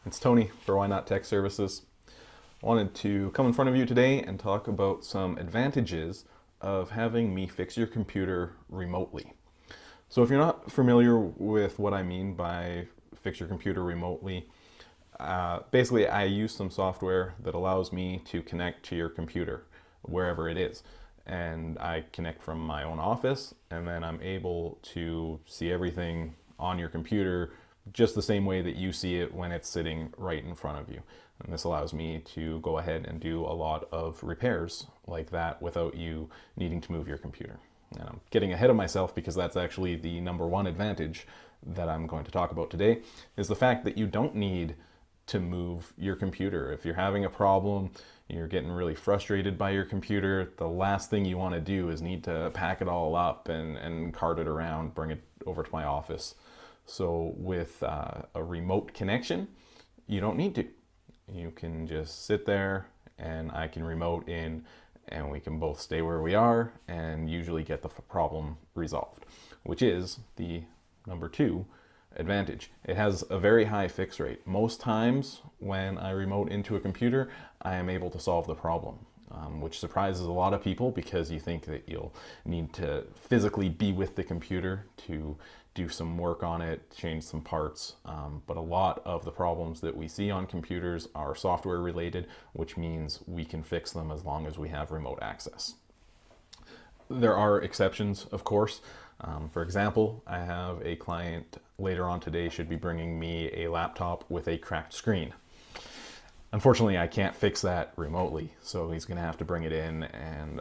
It's Tony for Why Not Tech Services. I wanted to come in front of you today and talk about some advantages of having me fix your computer remotely. So if you're not familiar with what I mean by fix your computer remotely, basically I use some software that allows me to connect to your computer wherever it is. And I connect from my own office, and then I'm able to see everything on your computer just the same way that you see it when it's sitting right in front of you. And this allows me to go ahead and do a lot of repairs like that without you needing to move your computer. And I'm getting ahead of myself because that's actually the number one advantage that I'm going to talk about today, is the fact that you don't need to move your computer. If you're having a problem, you're getting really frustrated by your computer, the last thing you want to do is need to pack it all up and cart it around, bring it over to my office. So with a remote connection, you don't need to. You can just sit there and I can remote in and we can both stay where we are and usually get the problem resolved, which is the number two advantage. It has a very high fix rate. Most times when I remote into a computer, I am able to solve the problem, which surprises a lot of people because you think that you'll need to physically be with the computer to do some work on it, change some parts. But a lot of the problems that we see on computers are software related, which means we can fix them as long as we have remote access. There are exceptions, of course. For example, I have a client later on today should be bringing me a laptop with a cracked screen. Unfortunately, I can't fix that remotely, so he's going to have to bring it in and,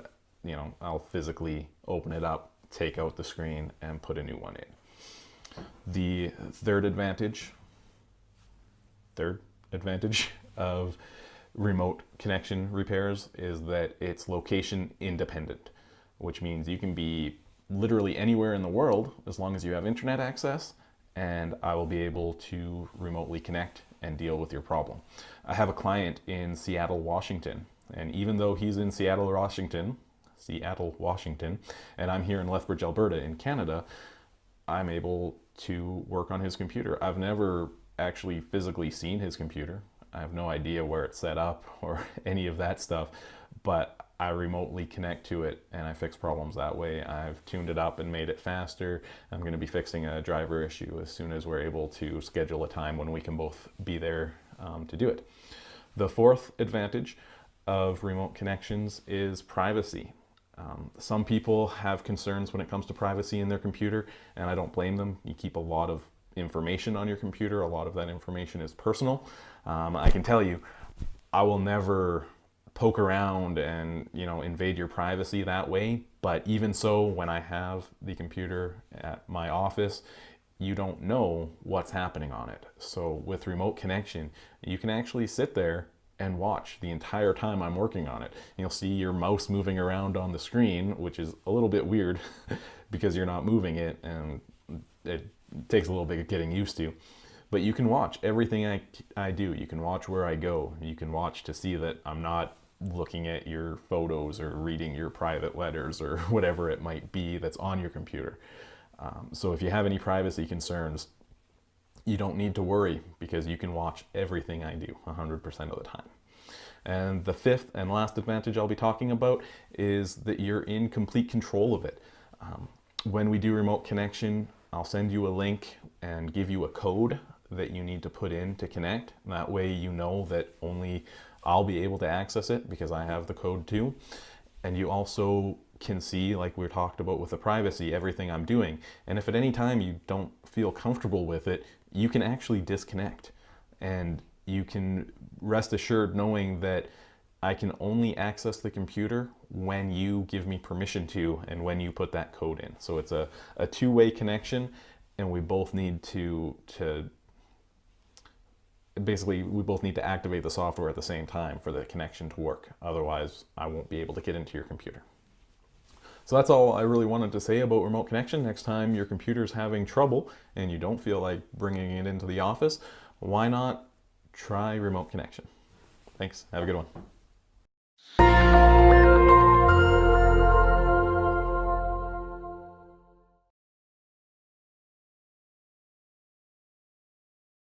I'll physically open it up, take out the screen, and put a new one in. The third advantage of remote connection repairs is that it's location independent, which means you can be literally anywhere in the world as long as you have internet access, and I will be able to remotely connect and deal with your problem. I have a client in Seattle, Washington, and even though he's in Seattle, Washington, and I'm here in Lethbridge, Alberta in Canada, I'm able to work on his computer. I've never actually physically seen his computer. I have no idea where it's set up or any of that stuff, but I remotely connect to it and I fix problems that way. I've tuned it up and made it faster. I'm going to be fixing a driver issue as soon as we're able to schedule a time when we can both be there to do it. The fourth advantage of remote connections is privacy. Some people have concerns when it comes to privacy in their computer, and I don't blame them. You keep a lot of information on your computer. A lot of that information is personal. I can tell you, I will never poke around and invade your privacy that way. But even so, when I have the computer at my office, you don't know what's happening on it. So with remote connection, you can actually sit there and watch the entire time I'm working on it. You'll see your mouse moving around on the screen, which is a little bit weird because you're not moving it and it takes a little bit of getting used to. But you can watch everything I do. You can watch where I go. You can watch to see that I'm not looking at your photos or reading your private letters or whatever it might be that's on your computer. So if you have any privacy concerns, you don't need to worry because you can watch everything I do 100% of the time. And the fifth and last advantage I'll be talking about is that you're in complete control of it. When we do remote connection, I'll send you a link and give you a code that you need to put in to connect. That way you know that only I'll be able to access it because I have the code too. And you also can see, like we talked about with the privacy, everything I'm doing. And if at any time you don't feel comfortable with it, you can actually disconnect. And you can rest assured knowing that I can only access the computer when you give me permission to and when you put that code in. So it's a two-way connection, and we both need to activate the software at the same time for the connection to work. Otherwise, I won't be able to get into your computer. So that's all I really wanted to say about remote connection. Next time your computer's having trouble and you don't feel like bringing it into the office, why not try remote connection? Thanks. Have a good one.